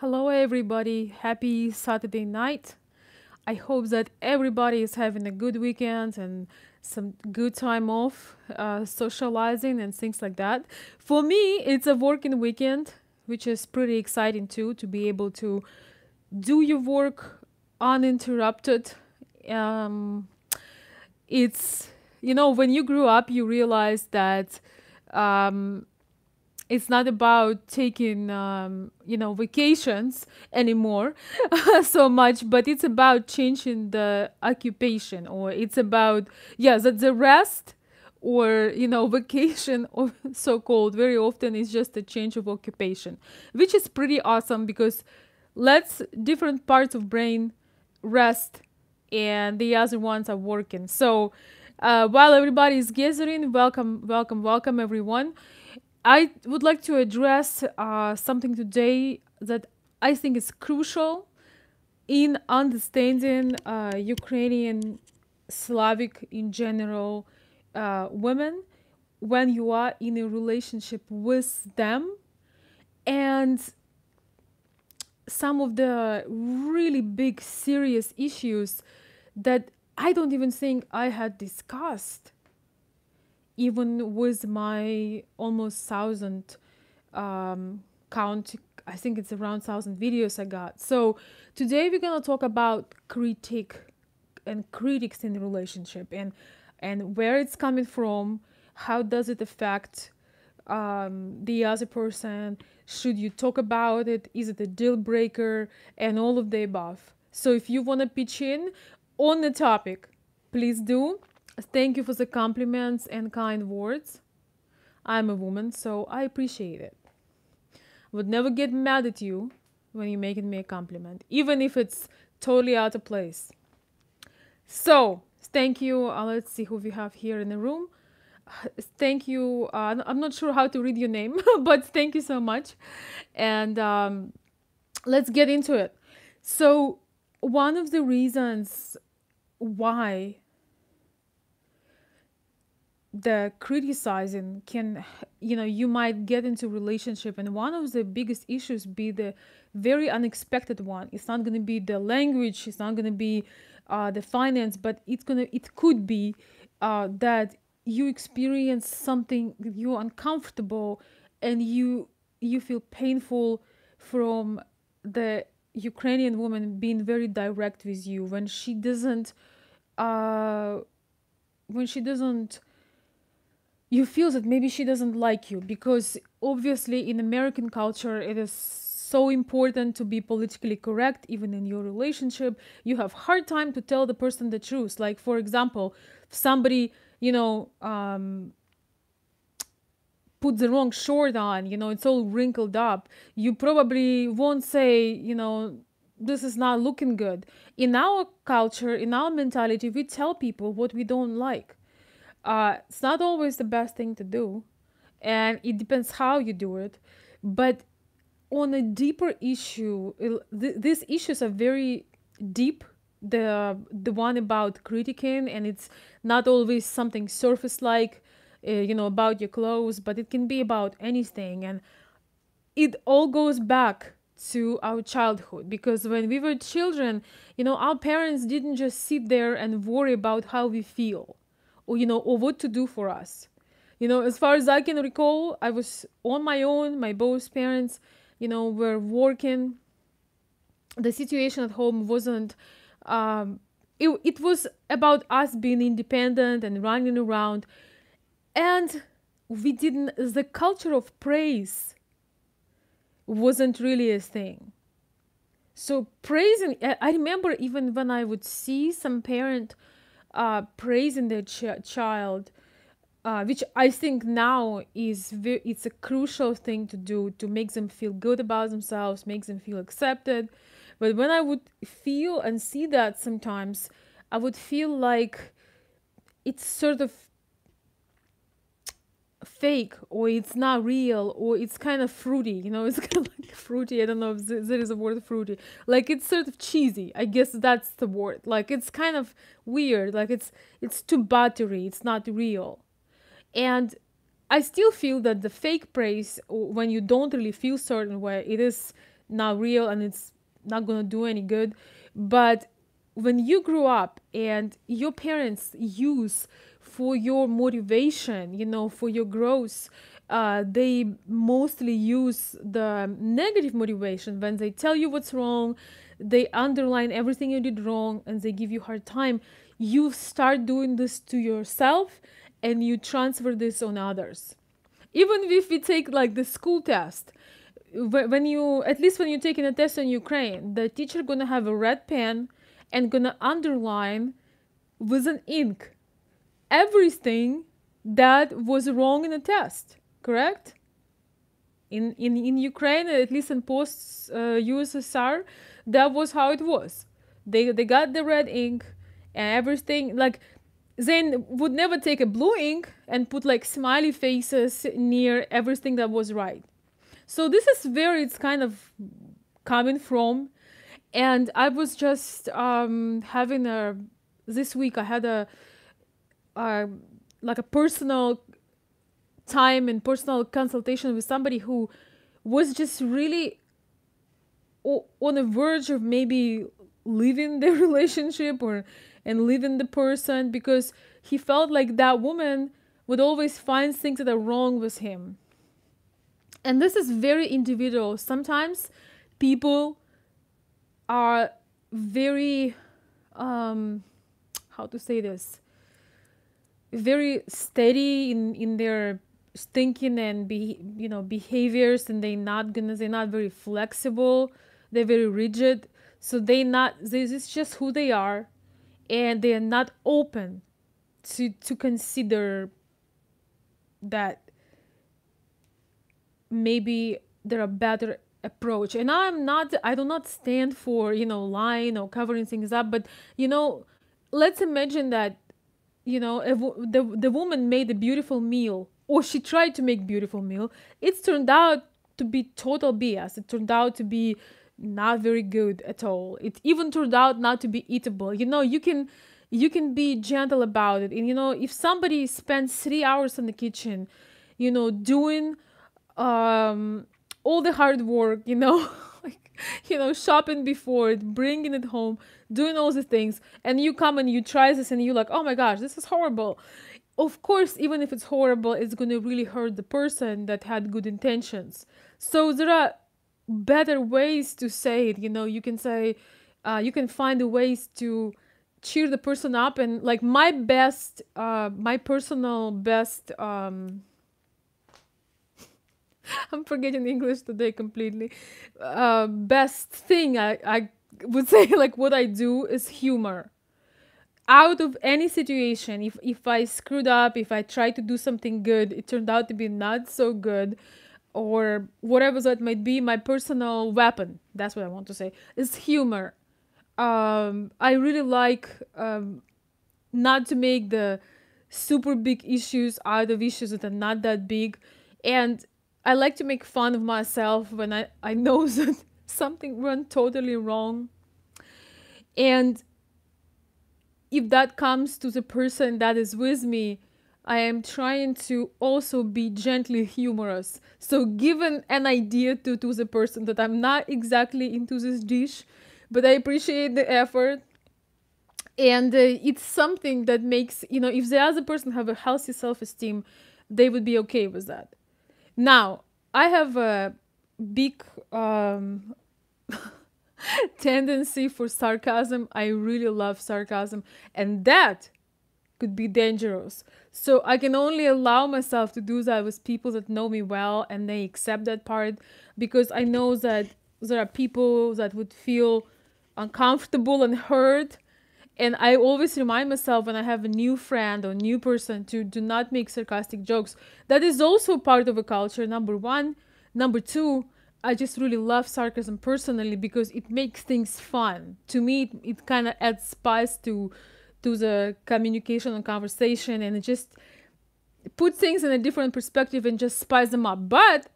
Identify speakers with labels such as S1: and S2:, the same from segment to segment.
S1: Hello, everybody. Happy Saturday night. I hope that everybody is having a good weekend and some good time off, socializing and things like that. For me, it's a working weekend, which is pretty exciting too, to be able to do your work uninterrupted. Um, when you grew up, you realize that um, it's not about taking vacations anymore so much, but it's about changing the occupation, or it's about that the rest or vacation or so called very often is just a change of occupation, which is pretty awesome because lets different parts of brain rest and the other ones are working. So while everybody is gathering, welcome everyone. I would like to address something today that I think is crucial in understanding Ukrainian, Slavic in general women when you are in a relationship with them, and some of the really big, serious issues that I don't even think I had discussed even with my almost 1,000 count. I think it's around 1,000 videos I got. So today we're gonna talk about critique and critics in the relationship, and where it's coming from, how does it affect the other person, should you talk about it, is it a deal breaker, and all of the above. So if you want to pitch in on the topic, please do. Thank you for the compliments and kind words. I'm a woman, so I appreciate it. Would never get mad at you when you're making me a compliment, even if it's totally out of place. So, thank you. Let's see who we have here in the room. Thank you. I'm not sure how to read your name, but thank you so much. And let's get into it. So, one of the reasons why the criticizing can, you might get into relationship, and one of the biggest issues be the very unexpected one. It's not going to be the language, it's not going to be the finance, but it could be that you experience something that you're uncomfortable, and you feel painful from the Ukrainian woman being very direct with you when she doesn't uh when she doesn't you feel that maybe she doesn't like you, because obviously in American culture it is so important to be politically correct. Even in your relationship, you have hard time to tell the person the truth. Like, for example, if somebody put the wrong short on, it's all wrinkled up, you probably won't say, this is not looking good. In our culture, in our mentality, we tell people what we don't like. It's not always the best thing to do, and it depends how you do it. But on a deeper issue, these issues are very deep. The one about critiquing, and it's not always something surface like, about your clothes, but it can be about anything, and it all goes back to our childhood, because when we were children, our parents didn't just sit there and worry about how we feel, or what to do for us. As far as I can recall, I was on my own. My both parents, were working. The situation at home wasn't, it was about us being independent and running around. And the culture of praise wasn't really a thing. So praising, I remember even when I would see some parent praising their child, which I think now it's a crucial thing to do, to make them feel good about themselves, make them feel accepted. But when I would feel and see that, sometimes I would feel like it's sort of fake, or it's not real, or it's kind of fruity. It's kind of like fruity. I don't know if there is a word, fruity. Like, it's sort of cheesy, I guess that's the word. Like, it's kind of weird, like it's too buttery, it's not real. And I still feel that the fake praise, when you don't really feel certain way, it is not real and it's not gonna do any good. But when you grow up and your parents use for your motivation, for your growth, they mostly use the negative motivation. When they tell you what's wrong, they underline everything you did wrong and they give you hard time. You start doing this to yourself and you transfer this on others. Even if we take like the school test, when you, at least when you're taking a test in Ukraine, the teacher gonna have a red pen and gonna underline with an ink everything that was wrong in the test, correct? In Ukraine, at least in post USSR, that was how it was. They got the red ink and everything. Like, they would never take a blue ink and put like smiley faces near everything that was right. So this is where it's kind of coming from. And I was just having a, this week I had a like a personal time and personal consultation with somebody who was just really on the verge of maybe leaving the relationship or and leaving the person because he felt like that woman would always find things that are wrong with him. And this is very individual. Sometimes people are very how to say this, very steady in their thinking and behaviors, and they're not very flexible, they're very rigid, so this is just who they are, and they're not open to consider that maybe there are better approach. And I do not stand for lying or covering things up, but let's imagine that the woman made a beautiful meal, or she tried to make beautiful meal. It turned out to be total BS. It turned out to be not very good at all. It even turned out not to be eatable. You can be gentle about it. And if somebody spends 3 hours in the kitchen, doing all the hard work, like, shopping before it, bringing it home, doing all the things, and you come and you try this and you're like, oh my gosh, this is horrible. Of course, even if it's horrible, it's going to really hurt the person that had good intentions. So there are better ways to say it. You can say, you can find the ways to cheer the person up. And like my personal best, I'm forgetting English today completely. Best thing I would say, like what I do is humor. Out of any situation, if I screwed up, if I tried to do something good, it turned out to be not so good, or whatever that might be, my personal weapon, that's what I want to say, is humor. I really like not to make the super big issues out of issues that are not that big. And I like to make fun of myself when I know that something went totally wrong. And if that comes to the person that is with me, I am trying to also be gently humorous. So given an idea to the person that I'm not exactly into this dish, but I appreciate the effort. And it's something that makes, if the other person have a healthy self-esteem, they would be okay with that. Now, I have a big tendency for sarcasm. I really love sarcasm, and that could be dangerous. So I can only allow myself to do that with people that know me well and they accept that part, because I know that there are people that would feel uncomfortable and hurt. And I always remind myself when I have a new friend or new person to do not make sarcastic jokes. That is also part of a culture, number one. Number two, I just really love sarcasm personally because it makes things fun. To me, it kind of adds spice to the communication and conversation, and it just put things in a different perspective and just spice them up. But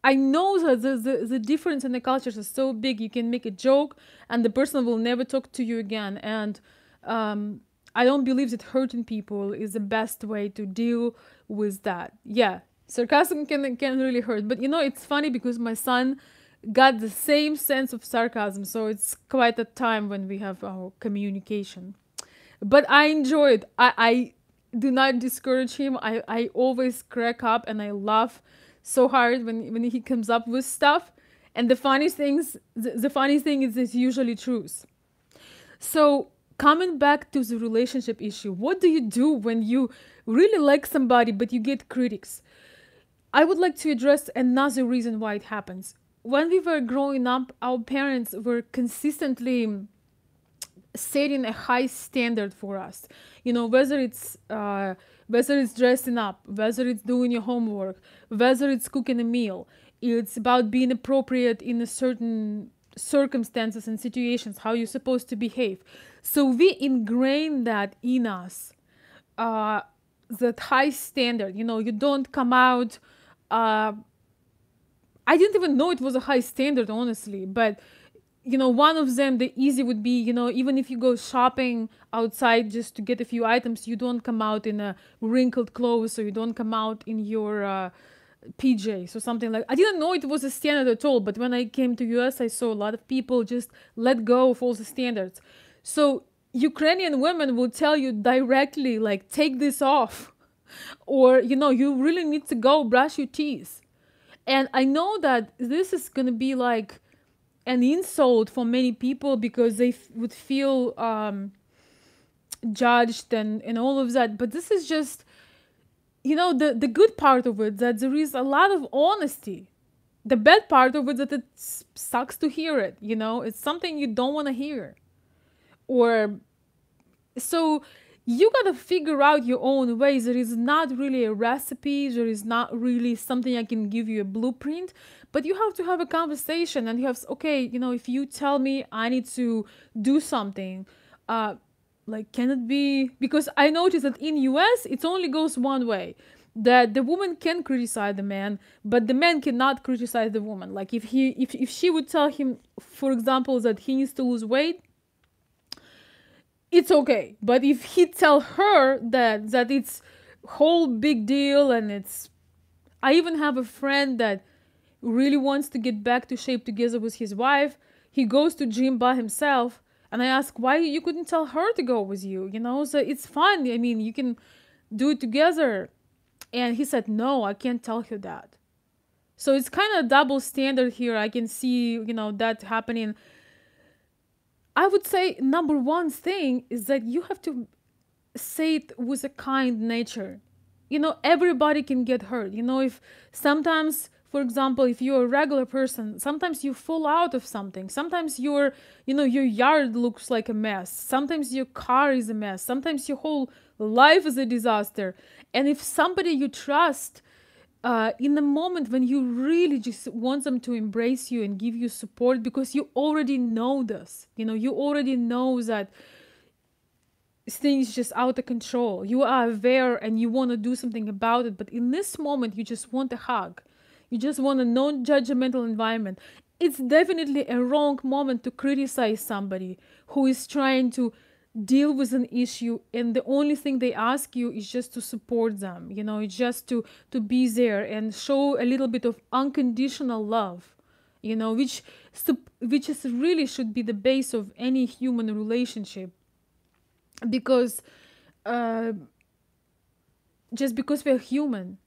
S1: I know that the difference in the cultures is so big. You can make a joke and the person will never talk to you again. And I don't believe that hurting people is the best way to deal with that. Yeah, sarcasm can really hurt. But it's funny because my son got the same sense of sarcasm. So it's quite a time when we have our communication. But I enjoy it. I do not discourage him. I always crack up and I laugh so hard when he comes up with stuff. And the funny thing is it's usually truth. So coming back to the relationship issue, what do you do when you really like somebody but you get critics? I would like to address another reason why it happens. When we were growing up, our parents were consistently setting a high standard for us. You know, whether it's dressing up, whether it's doing your homework, whether it's cooking a meal. It's about being appropriate in a certain circumstances and situations, how you're supposed to behave. So we ingrain that in us, uh, that high standard. You know, you don't come out. Uh, I didn't even know it was a high standard, honestly. But you know, one of them, the easy would be, you know, even if you go shopping outside just to get a few items, you don't come out in a wrinkled clothes, or you don't come out in your PJs or something like. I didn't know it was a standard at all. But when I came to US, I saw a lot of people just let go of all the standards. So Ukrainian women will tell you directly, like, take this off, or you know, you really need to go brush your teeth. And I know that this is gonna be like an insult for many people because they would feel judged and all of that. But this is just, you know, the good part of it, that there is a lot of honesty. The bad part of it, that it sucks to hear it. You know, it's something you don't want to hear. Or so you gotta figure out your own ways. There is not really a recipe. There is not really something I can give you a blueprint. But you have to have a conversation, and you have, okay, you know, if you tell me I need to do something, like, can it be, because I noticed that in US it only goes one way, that the woman can criticize the man, but the man cannot criticize the woman. Like, if she would tell him, for example, that he needs to lose weight, it's okay. But if he tell her that it's whole big deal, and it's, I even have a friend that really wants to get back to shape together with his wife. He goes to gym by himself, and I ask why you couldn't tell her to go with you, you know? So it's fun. I mean, you can do it together. And he said, no, I can't tell her that. So it's kind of a double standard here. I can see, you know, that happening. I would say number one thing is that you have to say it with a kind nature. You know, everybody can get hurt. You know, if sometimes, for example, if you're a regular person, sometimes you fall out of something. Sometimes your, you know, your yard looks like a mess. Sometimes your car is a mess. Sometimes your whole life is a disaster. And if somebody you trust, in the moment when you really just want them to embrace you and give you support, because you already know this, you know, you already know that things just out of control. You are aware and you want to do something about it. But in this moment, you just want a hug. You just want a non-judgmental environment. It's definitely a wrong moment to criticize somebody who is trying to deal with an issue, and the only thing they ask you is just to support them. You know, it's just to be there and show a little bit of unconditional love, you know, which is really should be the base of any human relationship. Because just because we're human.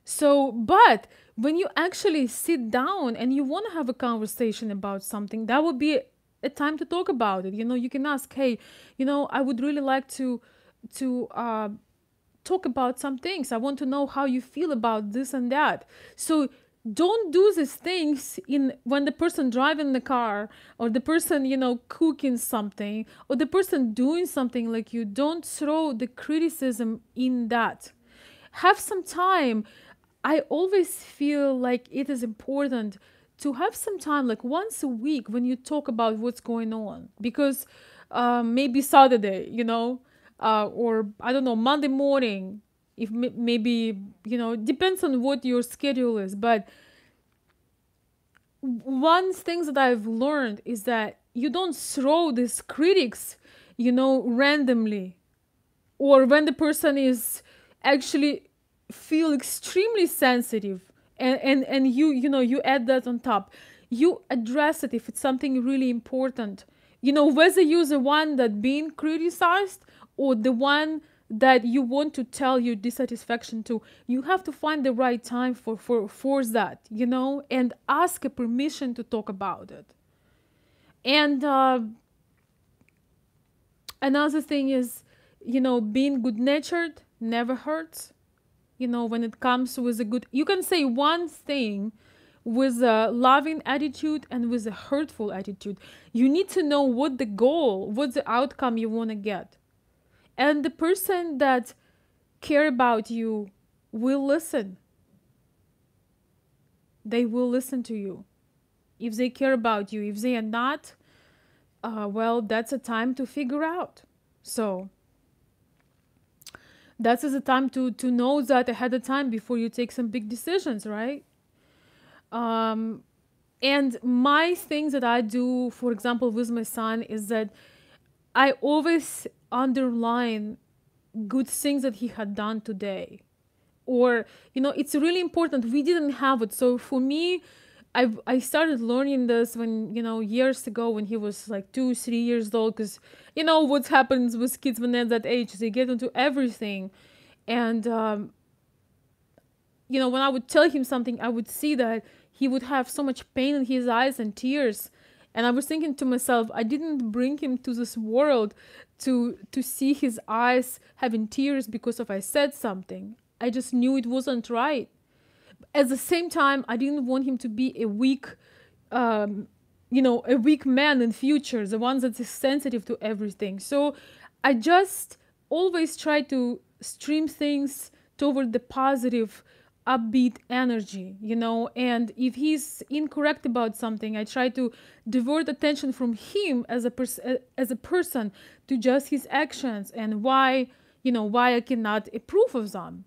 S1: So, but when you actually sit down and you want to have a conversation about something, that would be a time to talk about it. You know, you can ask, hey, you know, I would really like to talk about some things. I want to know how you feel about this and that. So don't do these things in when the person driving the car, or the person, you know, cooking something, or the person doing something. Like, you don't throw the criticism in that. Have some time. I always feel like it is important to have some time, like once a week, when you talk about what's going on. Because maybe Saturday, you know, or I don't know, Monday morning, if maybe, you know, depends on what your schedule is. But one thing that I've learned is that you don't throw these critics, you know, randomly, or when the person is actually feel extremely sensitive, and you know, you add that on top. you address it if it's something really important. Whether you're the one that being criticized or the one that you want to tell your dissatisfaction to, you have to find the right time for that, and ask a permission to talk about it. And another thing is, being good natured never hurts. When it comes with a good, you can say one thing with a loving attitude and with a hurtful attitude. You need to know what the goal, what the outcome you want to get. And the person that care about you will listen. They will listen to you. If they care about you, if they are not, well, that's a time to figure out. So that is a time to know that ahead of time before you take some big decisions, right? And my thing that I do, for example, with my son is that I always underline good things that he had done today. Or, it's really important. We didn't have it. So for me, I started learning this when, years ago when he was like 2-3 years old, because, what happens with kids when they're at that age, they get into everything. And, when I would tell him something, I would see that he would have so much pain in his eyes and tears. And I was thinking to myself, I didn't bring him to this world to see his eyes having tears because of I said something. I just knew it wasn't right. At the same time, I didn't want him to be a weak, a weak man in future, the one that is sensitive to everything. So I just always try to stream things toward the positive, upbeat energy, and if he's incorrect about something, I try to divert attention from him as a person to just his actions and why I cannot approve of them.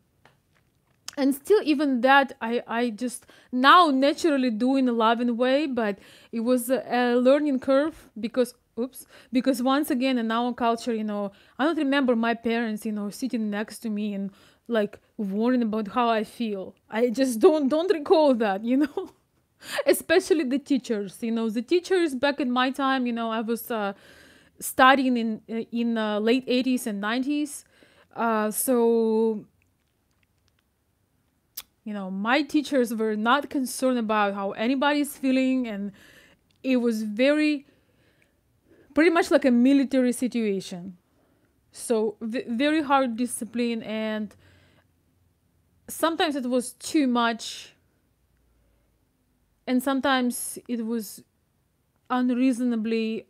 S1: And still, even that, I just now naturally do in a loving way, but it was a learning curve because once again in our culture, I don't remember my parents, sitting next to me and like warning about how I feel. I just don't recall that, especially the teachers. The teachers back in my time, I was studying in late 80s and 90s, so my teachers were not concerned about how anybody's feeling, and it was pretty much like a military situation. So very hard discipline, and sometimes it was too much, and sometimes it was unreasonably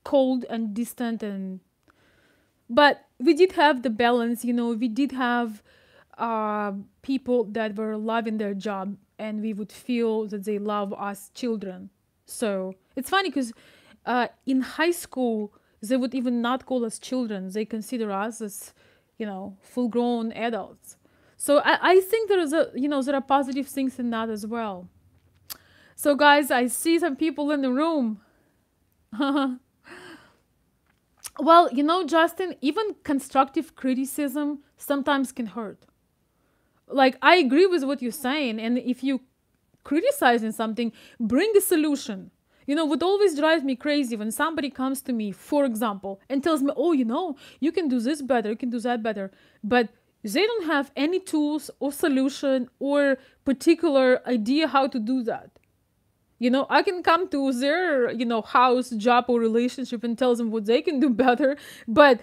S1: cold and distant. But we did have the balance. We did have people that were loving their job, and we would feel that they love us children. So it's funny because in high school they would even not call us children. They consider us as full-grown adults. So I think there are positive things in that as well. So guys, I see some people in the room. Well, Justin, even constructive criticism sometimes can hurt. Like, I agree with what you're saying, and if you criticizing something, bring a solution. What always drives me crazy when somebody comes to me, for example, and tells me, oh, you can do this better, you can do that better, but they don't have any tools or solution or particular idea how to do that. I can come to their, house, job, or relationship and tell them what they can do better, but,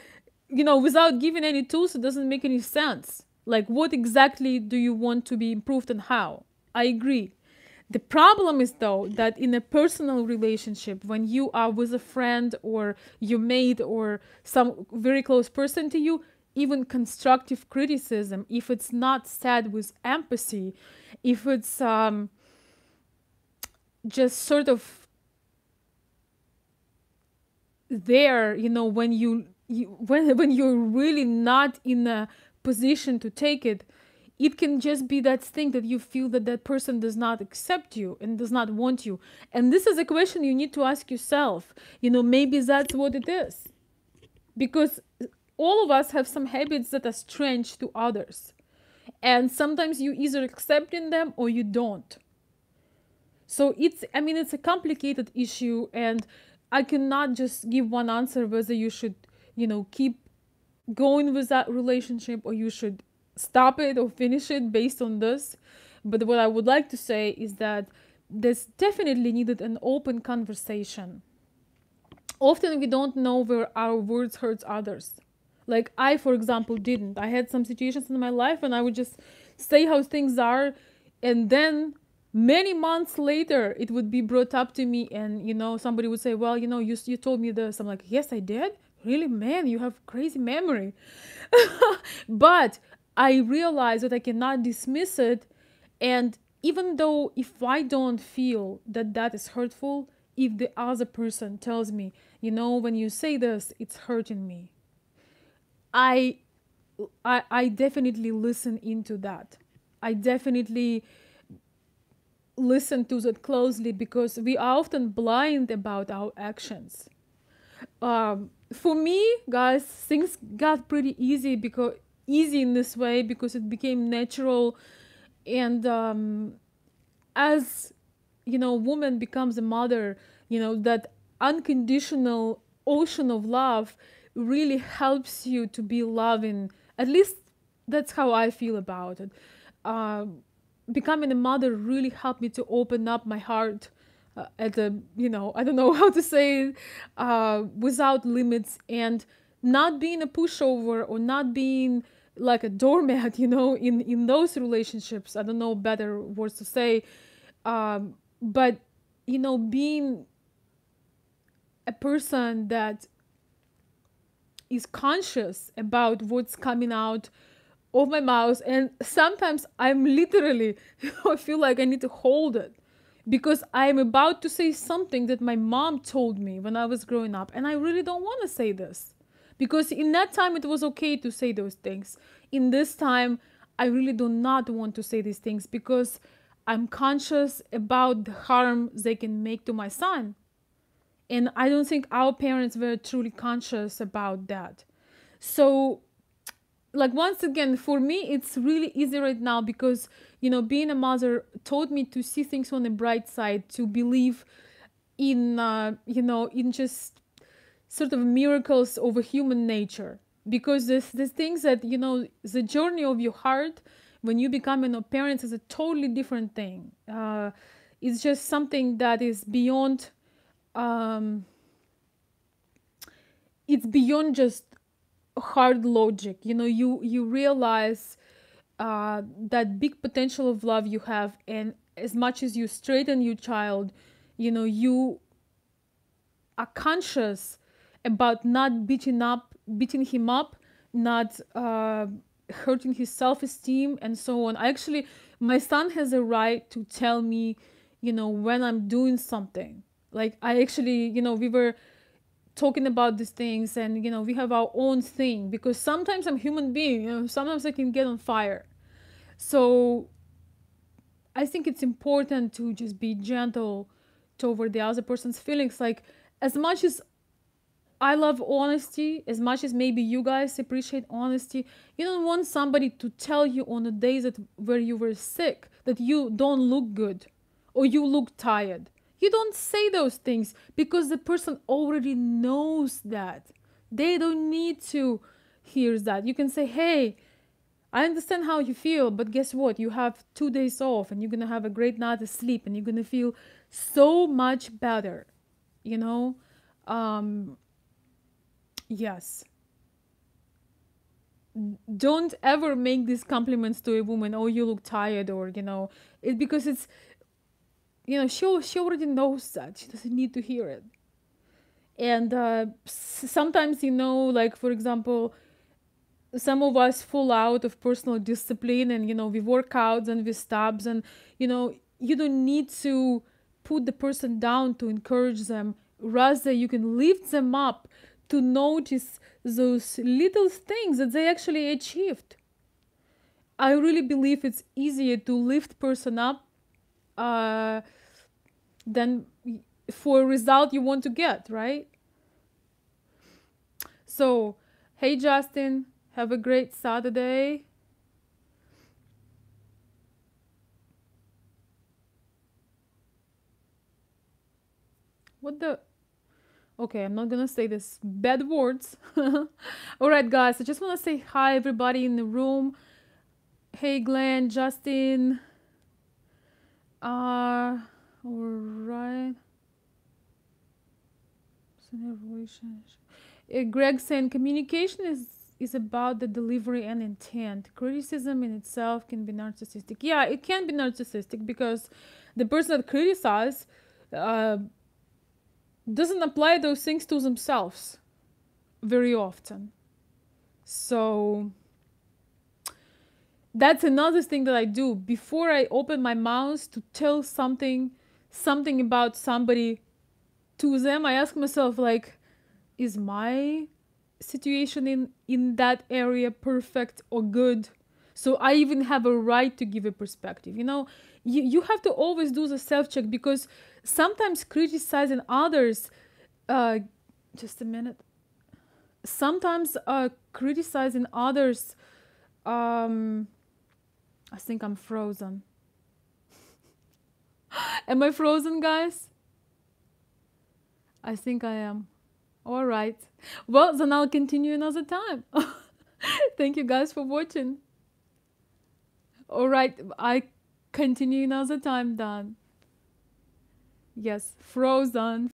S1: without giving any tools, it doesn't make any sense. Like, what exactly do you want to be improved and how? I agree. The problem is, though, that in a personal relationship, when you are with a friend or your mate or some very close person to you, even constructive criticism, if it's not said with empathy, if it's just sort of there, when when you're really not in a position to take it, it can just be that thing that you feel that person does not accept you and does not want you. And this is a question you need to ask yourself. Maybe that's what it is. Because all of us have some habits that are strange to others. And sometimes you either accept in them or you don't. So it's, I mean, it's a complicated issue, and I cannot just give one answer whether you should, keep going with that relationship or you should stop it or finish it based on this. But what I would like to say is that there's definitely needed an open conversation. Often we don't know where our words hurts others. Like I, for example, didn't. I had some situations in my life and I would just say how things are, and then many months later it would be brought up to me, and somebody would say, well, you told me this. I'm like, yes, I did. Really, man, you have crazy memory. But I realize that I cannot dismiss it. And even though if I don't feel that that is hurtful, if the other person tells me, when you say this, it's hurting me, I I definitely listen into that. I definitely listen to that closely, because we are often blind about our actions. For me, guys, things got pretty easy, because easy in this way because it became natural. And as woman becomes a mother, that unconditional ocean of love really helps you to be loving. At least that's how I feel about it. uh, Becoming a mother really helped me to open up my heart, at a, I don't know how to say it, without limits, and not being a pushover or not being like a doormat, in those relationships. I don't know better words to say. But being a person that is conscious about what's coming out of my mouth. And sometimes I'm literally, I feel like I need to hold it, because I'm about to say something that my mom told me when I was growing up, and I really don't want to say this, because in that time it was okay to say those things. In this time, I really do not want to say these things, because I'm conscious about the harm they can make to my son. And I don't think our parents were truly conscious about that. So, like, once again, for me it's really easy right now, because being a mother taught me to see things on the bright side, to believe in in just sort of miracles over human nature. Because there's things that, the journey of your heart when you become a parent is a totally different thing. It's just something that is beyond, um, it's beyond just hard logic. You realize that big potential of love you have, and as much as you straighten your child, you are conscious about not beating him up, not hurting his self-esteem, and so on. Actually, my son has a right to tell me, when I'm doing something. Like, I actually, we were talking about these things, and we have our own thing, because sometimes I'm human being, sometimes I can get on fire. So I think it's important to just be gentle toward the other person's feelings. Like, as much as I love honesty, as much as maybe you guys appreciate honesty, you don't want somebody to tell you on the days where you were sick that you don't look good or you look tired. You don't say those things, because the person already knows that. They don't need to hear that. You can say, hey, I understand how you feel, but guess what? You have 2 days off and you're going to have a great night of sleep and you're going to feel so much better, you know? Um, yes. Don't ever make these compliments to a woman, oh, you look tired, or, because it's, she already knows that. She doesn't need to hear it. And sometimes, like, for example, some of us fall out of personal discipline, and we work out and we stops, and you don't need to put the person down to encourage them. Rather, you can lift them up to notice those little things that they actually achieved. I really believe it's easier to lift person up uh, than for a result you want to get, right? So, hey Justin, have a great Saturday. What the? Okay, I'm not gonna say this bad words. All right, guys, I just want to say hi, everybody in the room. Hey, Glenn, Justin. All right. Greg saying communication is about the delivery and intent. Criticism in itself can be narcissistic. Yeah, it can be narcissistic because the person that criticizes uh, doesn't apply those things to themselves very often. So that's another thing that I do before I open my mouth to tell something about somebody to them. I ask myself, like, is my situation in that area perfect or good, so I even have a right to give a perspective. You have to always do the self check, because sometimes criticizing others, uh just a minute, sometimes criticizing others, um I think I'm frozen. Am I frozen, guys? I think I am. All right. Well, then I'll continue another time. Thank you guys for watching. All right, I continue another time, Dan. Yes, frozen.